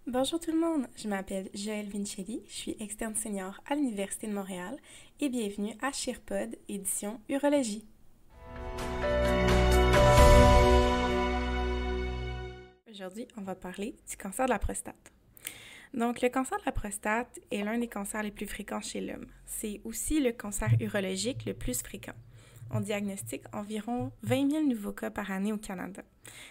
Bonjour tout le monde, je m'appelle Joëlle Vincelli, je suis externe senior à l'Université de Montréal et bienvenue à SheerPod, édition Urologie. Aujourd'hui, on va parler du cancer de la prostate. Donc, le cancer de la prostate est l'un des cancers les plus fréquents chez l'homme. C'est aussi le cancer urologique le plus fréquent. On diagnostique environ 20 000 nouveaux cas par année au Canada.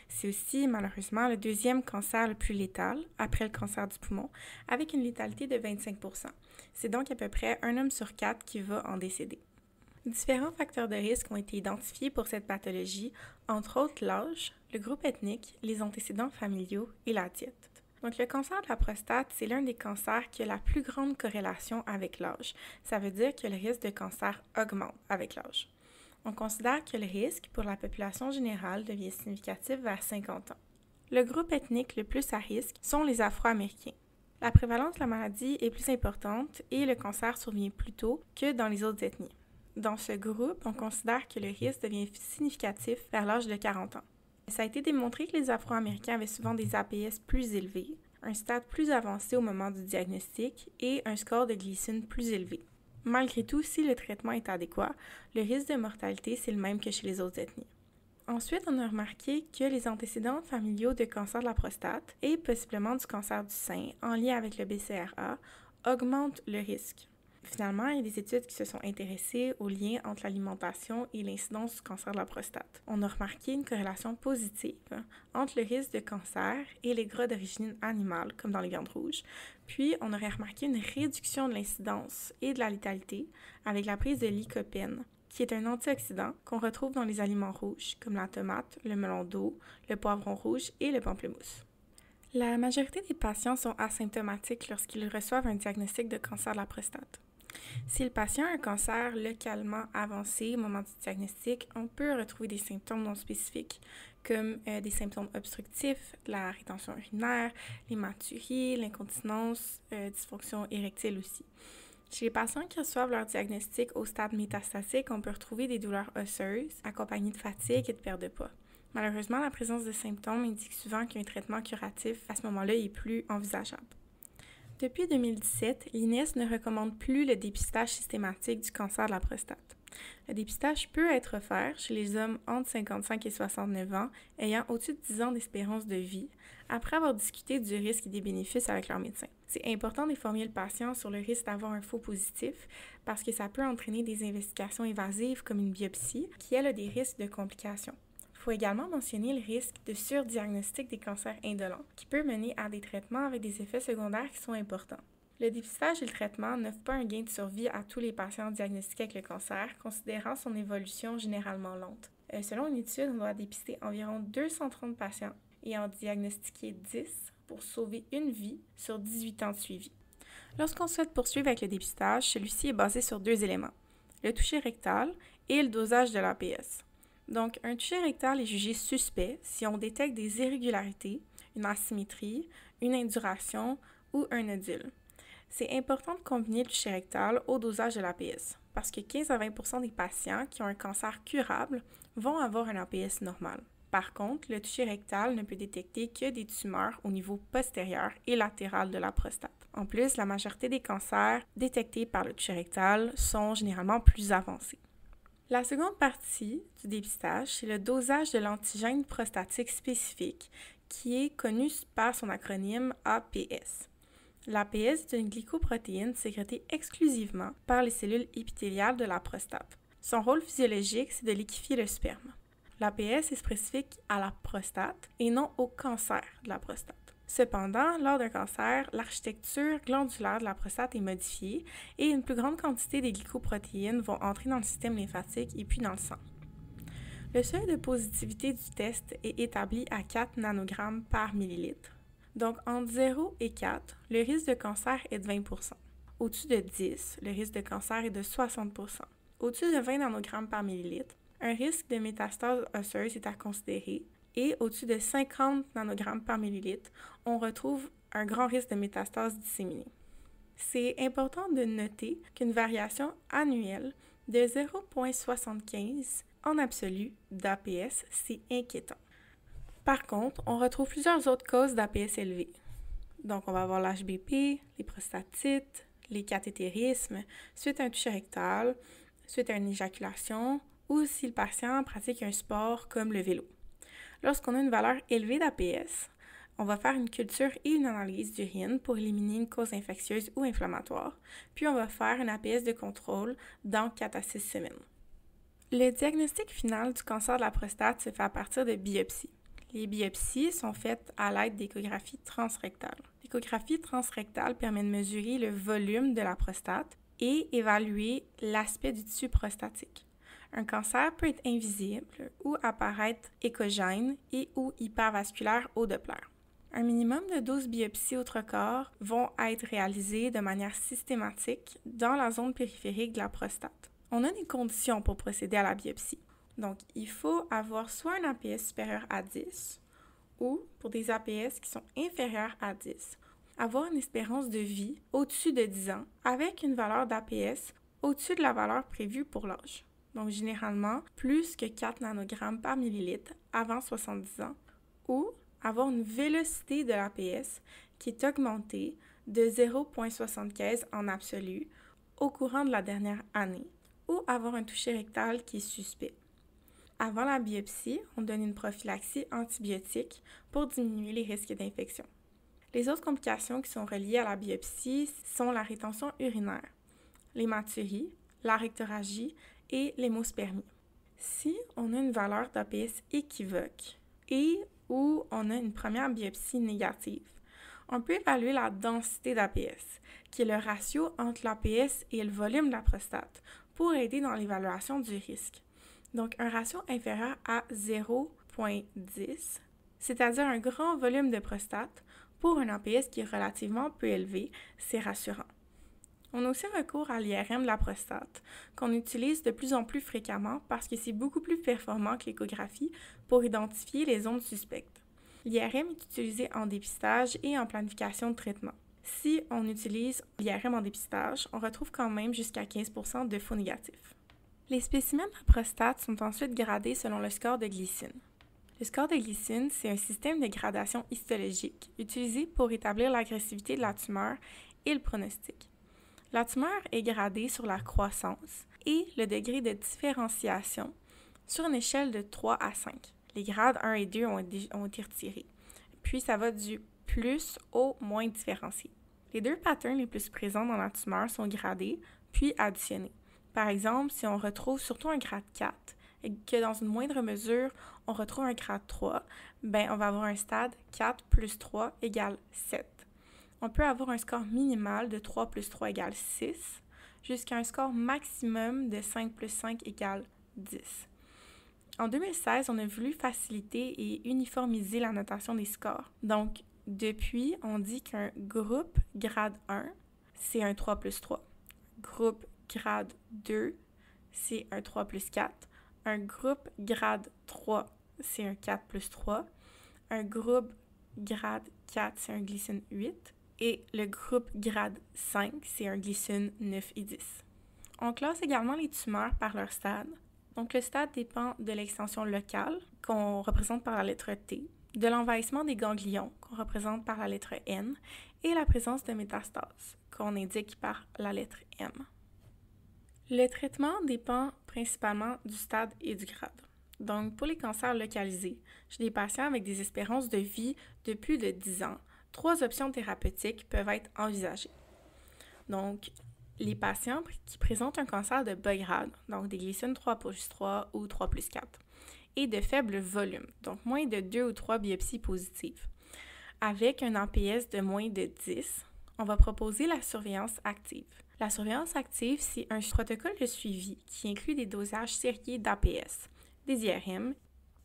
C'est aussi, malheureusement, le deuxième cancer le plus létal, après le cancer du poumon, avec une létalité de 25 %. C'est donc à peu près un homme sur 4 qui va en décéder. Différents facteurs de risque ont été identifiés pour cette pathologie, entre autres l'âge, le groupe ethnique, les antécédents familiaux et la diète. Donc, le cancer de la prostate, c'est l'un des cancers qui a la plus grande corrélation avec l'âge. Ça veut dire que le risque de cancer augmente avec l'âge. On considère que le risque pour la population générale devient significatif vers 50 ans. Le groupe ethnique le plus à risque sont les Afro-Américains. La prévalence de la maladie est plus importante et le cancer survient plus tôt que dans les autres ethnies. Dans ce groupe, on considère que le risque devient significatif vers l'âge de 40 ans. Ça a été démontré que les Afro-Américains avaient souvent des APS plus élevés, un stade plus avancé au moment du diagnostic et un score de glycine plus élevé. Malgré tout, si le traitement est adéquat, le risque de mortalité, c'est le même que chez les autres ethnies. Ensuite, on a remarqué que les antécédents familiaux de cancer de la prostate et possiblement du cancer du sein en lien avec le BCRA augmentent le risque. Finalement, il y a des études qui se sont intéressées au lien entre l'alimentation et l'incidence du cancer de la prostate. On a remarqué une corrélation positive entre le risque de cancer et les gras d'origine animale, comme dans les viandes rouges. Puis, on aurait remarqué une réduction de l'incidence et de la létalité avec la prise de lycopène, qui est un antioxydant qu'on retrouve dans les aliments rouges, comme la tomate, le melon d'eau, le poivron rouge et le pamplemousse. La majorité des patients sont asymptomatiques lorsqu'ils reçoivent un diagnostic de cancer de la prostate. Si le patient a un cancer localement avancé au moment du diagnostic, on peut retrouver des symptômes non spécifiques, comme des symptômes obstructifs, la rétention urinaire, l'hématurie, l'incontinence, dysfonction érectile aussi. Chez les patients qui reçoivent leur diagnostic au stade métastatique, on peut retrouver des douleurs osseuses, accompagnées de fatigue et de perte de poids. Malheureusement, la présence de symptômes indique souvent qu'un traitement curatif à ce moment-là est plus envisageable. Depuis 2017, l'INES ne recommande plus le dépistage systématique du cancer de la prostate. Le dépistage peut être offert chez les hommes entre 55 et 69 ans ayant au-dessus de 10 ans d'espérance de vie, après avoir discuté du risque et des bénéfices avec leur médecin. C'est important d'informer le patient sur le risque d'avoir un faux positif parce que ça peut entraîner des investigations évasives comme une biopsie qui, elle, a des risques de complications. Il faut également mentionner le risque de surdiagnostic des cancers indolents, qui peut mener à des traitements avec des effets secondaires qui sont importants. Le dépistage et le traitement n'offrent pas un gain de survie à tous les patients diagnostiqués avec le cancer, considérant son évolution généralement lente. Selon une étude, on doit dépister environ 230 patients et en diagnostiquer 10 pour sauver une vie sur 18 ans de suivi. Lorsqu'on souhaite poursuivre avec le dépistage, celui-ci est basé sur 2 éléments, le toucher rectal et le dosage de l'APS. Donc, un toucher rectal est jugé suspect si on détecte des irrégularités, une asymétrie, une induration ou un nodule. C'est important de combiner le toucher rectal au dosage de l'APS parce que 15 à 20 % des patients qui ont un cancer curable vont avoir un APS normal. Par contre, le toucher rectal ne peut détecter que des tumeurs au niveau postérieur et latéral de la prostate. En plus, la majorité des cancers détectés par le toucher rectal sont généralement plus avancés. La seconde partie du dépistage, c'est le dosage de l'antigène prostatique spécifique, qui est connu par son acronyme APS. L'APS est une glycoprotéine sécrétée exclusivement par les cellules épithéliales de la prostate. Son rôle physiologique, c'est de liquéfier le sperme. L'APS est spécifique à la prostate et non au cancer de la prostate. Cependant, lors d'un cancer, l'architecture glandulaire de la prostate est modifiée et une plus grande quantité des glycoprotéines vont entrer dans le système lymphatique et puis dans le sang. Le seuil de positivité du test est établi à 4 nanogrammes par millilitre. Donc, entre 0 et 4, le risque de cancer est de 20 %. Au-dessus de 10, le risque de cancer est de 60 %. Au-dessus de 20 nanogrammes par millilitre, un risque de métastase osseuse est à considérer. Et au-dessus de 50 nanogrammes par millilitre, on retrouve un grand risque de métastase disséminée. C'est important de noter qu'une variation annuelle de 0,75 en absolu d'APS, c'est inquiétant. Par contre, on retrouve plusieurs autres causes d'APS élevées. Donc, on va avoir l'HBP, les prostatites, les cathétérismes, suite à un toucher rectal, suite à une éjaculation, ou si le patient pratique un sport comme le vélo. Lorsqu'on a une valeur élevée d'APS, on va faire une culture et une analyse d'urine pour éliminer une cause infectieuse ou inflammatoire, puis on va faire un APS de contrôle dans 4 à 6 semaines. Le diagnostic final du cancer de la prostate se fait à partir de biopsies. Les biopsies sont faites à l'aide d'échographies transrectales. L'échographie transrectale permet de mesurer le volume de la prostate et évaluer l'aspect du tissu prostatique. Un cancer peut être invisible ou apparaître échogène et ou hypervasculaire au Doppler. Un minimum de 12 biopsies autre corps vont être réalisées de manière systématique dans la zone périphérique de la prostate. On a des conditions pour procéder à la biopsie. Donc, il faut avoir soit un APS supérieur à 10 ou, pour des APS qui sont inférieurs à 10, avoir une espérance de vie au-dessus de 10 ans avec une valeur d'APS au-dessus de la valeur prévue pour l'âge. Donc, généralement, plus que 4 nanogrammes par millilitre avant 70 ans ou avoir une vélocité de l'APS qui est augmentée de 0,75 en absolu au courant de la dernière année ou avoir un toucher rectal qui est suspect. Avant la biopsie, on donne une prophylaxie antibiotique pour diminuer les risques d'infection. Les autres complications qui sont reliées à la biopsie sont la rétention urinaire, l'hématurie, la rectorragie et l'hémospermie. Si on a une valeur d'APS équivoque et ou on a une première biopsie négative, on peut évaluer la densité d'APS, qui est le ratio entre l'APS et le volume de la prostate, pour aider dans l'évaluation du risque. Donc, un ratio inférieur à 0,10, c'est-à-dire un grand volume de prostate, pour un APS qui est relativement peu élevé, c'est rassurant. On a aussi recours à l'IRM de la prostate, qu'on utilise de plus en plus fréquemment parce que c'est beaucoup plus performant que l'échographie pour identifier les zones suspectes. L'IRM est utilisé en dépistage et en planification de traitement. Si on utilise l'IRM en dépistage, on retrouve quand même jusqu'à 15% de faux négatifs. Les spécimens de la prostate sont ensuite gradés selon le score de glycine. Le score de glycine, c'est un système de gradation histologique utilisé pour établir l'agressivité de la tumeur et le pronostic. La tumeur est gradée sur la croissance et le degré de différenciation sur une échelle de 3 à 5. Les grades 1 et 2 ont été retirés. Puis ça va du plus au moins différencié. Les deux patterns les plus présents dans la tumeur sont gradés puis additionnés. Par exemple, si on retrouve surtout un grade 4 et que dans une moindre mesure, on retrouve un grade 3, on va avoir un stade 4 plus 3 égale 7. On peut avoir un score minimal de 3 plus 3 égale 6, jusqu'à un score maximum de 5 plus 5 égale 10. En 2016, on a voulu faciliter et uniformiser la notation des scores. Donc, depuis, on dit qu'un groupe grade 1, c'est un 3 plus 3. Groupe grade 2, c'est un 3 plus 4. Un groupe grade 3, c'est un 4 plus 3. Un groupe grade 4, c'est un glycine 8. Et le groupe grade 5, c'est un glycine 9 et 10. On classe également les tumeurs par leur stade. Donc, le stade dépend de l'extension locale, qu'on représente par la lettre T, de l'envahissement des ganglions, qu'on représente par la lettre N, et la présence de métastases, qu'on indique par la lettre M. Le traitement dépend principalement du stade et du grade. Donc, pour les cancers localisés, chez des patients avec des espérances de vie de plus de 10 ans, 3 options thérapeutiques peuvent être envisagées. Donc, les patients qui présentent un cancer de bas grade, donc des glycines 3 plus 3 ou 3 plus 4, et de faible volume, donc moins de 2 ou 3 biopsies positives, avec un APS de moins de 10, on va proposer la surveillance active. La surveillance active, c'est un protocole de suivi qui inclut des dosages sériés d'APS, des IRM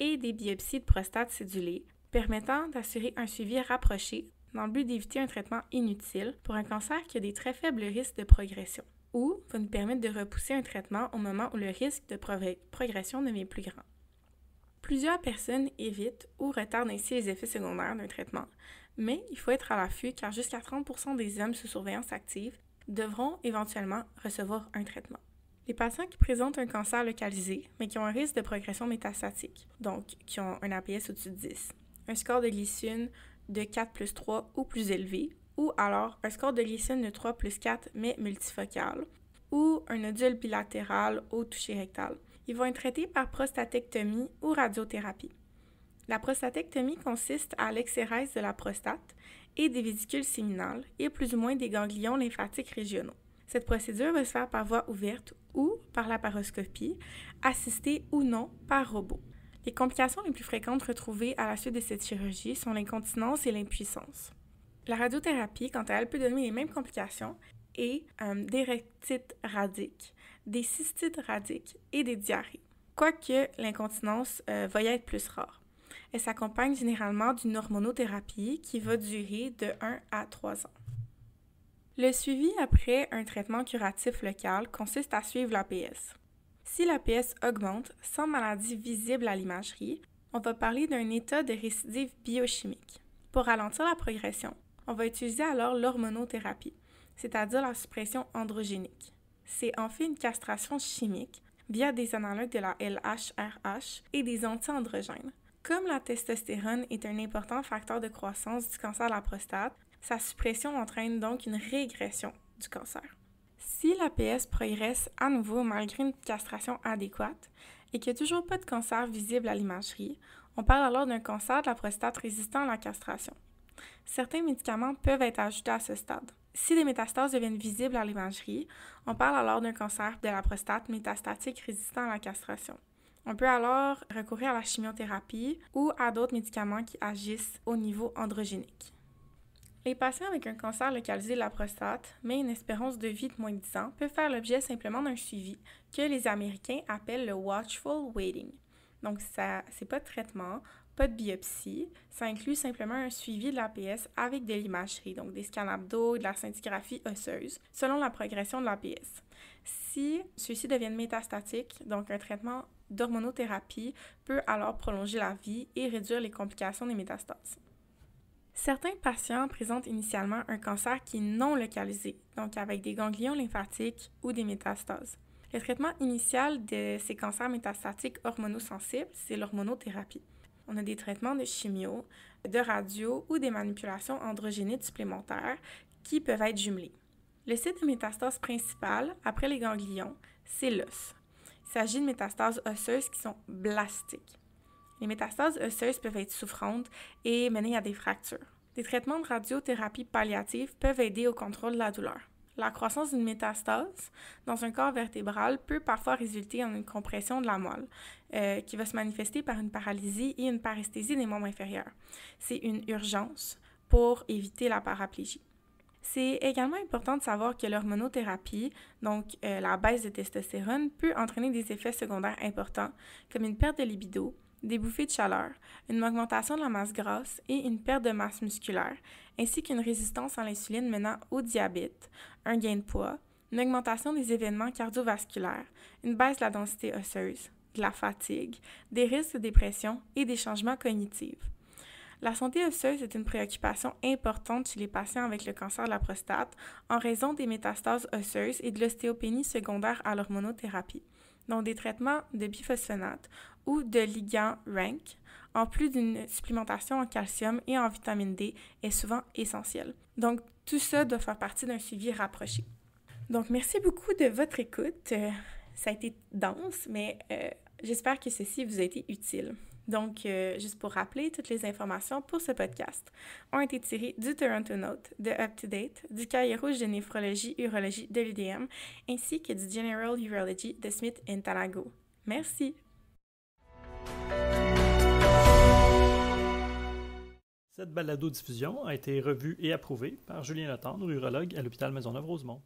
et des biopsies de prostate cédulées, permettant d'assurer un suivi rapproché dans le but d'éviter un traitement inutile pour un cancer qui a des très faibles risques de progression, ou va nous permettre de repousser un traitement au moment où le risque de progression devient plus grand. Plusieurs personnes évitent ou retardent ainsi les effets secondaires d'un traitement, mais il faut être à l'affût car jusqu'à 30% des hommes sous surveillance active devront éventuellement recevoir un traitement. Les patients qui présentent un cancer localisé, mais qui ont un risque de progression métastatique, donc qui ont un APS au-dessus de 10, un score de glycine de 4+3 ou plus élevé, ou alors un score de Gleason de 3+4 mais multifocal, ou un nodule bilatéral au toucher rectal. Ils vont être traités par prostatectomie ou radiothérapie. La prostatectomie consiste à l'exérèse de la prostate et des vésicules séminales et plus ou moins des ganglions lymphatiques régionaux. Cette procédure va se faire par voie ouverte ou par laparoscopie, assistée ou non par robot. Les complications les plus fréquentes retrouvées à la suite de cette chirurgie sont l'incontinence et l'impuissance. La radiothérapie, quant à elle, peut donner les mêmes complications et des rectites radiques, des cystites radiques et des diarrhées. Quoique l'incontinence va y être plus rare. Elle s'accompagne généralement d'une hormonothérapie qui va durer de 1 à 3 ans. Le suivi après un traitement curatif local consiste à suivre l'APS. Si l'APS augmente sans maladie visible à l'imagerie, on va parler d'un état de récidive biochimique. Pour ralentir la progression, on va utiliser alors l'hormonothérapie, c'est-à-dire la suppression androgénique. C'est en fait une castration chimique via des analogues de la LHRH et des anti-androgènes. Comme la testostérone est un important facteur de croissance du cancer de la prostate, sa suppression entraîne donc une régression du cancer. Si l'APS progresse à nouveau malgré une castration adéquate et qu'il n'y a toujours pas de cancer visible à l'imagerie, on parle alors d'un cancer de la prostate résistant à la castration. Certains médicaments peuvent être ajoutés à ce stade. Si les métastases deviennent visibles à l'imagerie, on parle alors d'un cancer de la prostate métastatique résistant à la castration. On peut alors recourir à la chimiothérapie ou à d'autres médicaments qui agissent au niveau androgénique. Les patients avec un cancer localisé de la prostate, mais une espérance de vie de moins de 10 ans, peuvent faire l'objet simplement d'un suivi que les Américains appellent le watchful waiting. Donc, c'est pas de traitement, pas de biopsie, ça inclut simplement un suivi de l'APS avec de l'imagerie, donc des scans abdos, de la scintigraphie osseuse, selon la progression de l'APS. Si ceux-ci deviennent métastatiques, donc un traitement d'hormonothérapie peut alors prolonger la vie et réduire les complications des métastases. Certains patients présentent initialement un cancer qui est non localisé, donc avec des ganglions lymphatiques ou des métastases. Le traitement initial de ces cancers métastatiques hormonosensibles, c'est l'hormonothérapie. On a des traitements de chimio, de radio ou des manipulations androgéniques supplémentaires qui peuvent être jumelés. Le site de métastase principal, après les ganglions, c'est l'os. Il s'agit de métastases osseuses qui sont blastiques. Les métastases osseuses peuvent être souffrantes et mener à des fractures. Des traitements de radiothérapie palliative peuvent aider au contrôle de la douleur. La croissance d'une métastase dans un corps vertébral peut parfois résulter en une compression de la moelle qui va se manifester par une paralysie et une paresthésie des membres inférieurs. C'est une urgence pour éviter la paraplégie. C'est également important de savoir que l'hormonothérapie, donc la baisse de testostérone, peut entraîner des effets secondaires importants comme une perte de libido, des bouffées de chaleur, une augmentation de la masse grasse et une perte de masse musculaire, ainsi qu'une résistance à l'insuline menant au diabète, un gain de poids, une augmentation des événements cardiovasculaires, une baisse de la densité osseuse, de la fatigue, des risques de dépression et des changements cognitifs. La santé osseuse est une préoccupation importante chez les patients avec le cancer de la prostate en raison des métastases osseuses et de l'ostéopénie secondaire à l'hormonothérapie, donc des traitements de biphosphonate ou de ligand RANK, en plus d'une supplémentation en calcium et en vitamine D, est souvent essentielle. Donc, tout ça doit faire partie d'un suivi rapproché. Donc, merci beaucoup de votre écoute. Ça a été dense, mais j'espère que ceci vous a été utile. Donc, juste pour rappeler, toutes les informations pour ce podcast ont été tirées du Toronto Note, de UpToDate, du Cahier rouge de néphrologie-urologie de l'UDM, ainsi que du General Urology de Smith & Tanago. Merci! Cette balado-diffusion a été revue et approuvée par Julien Letendre, urologue à l'hôpital Maisonneuve-Rosemont.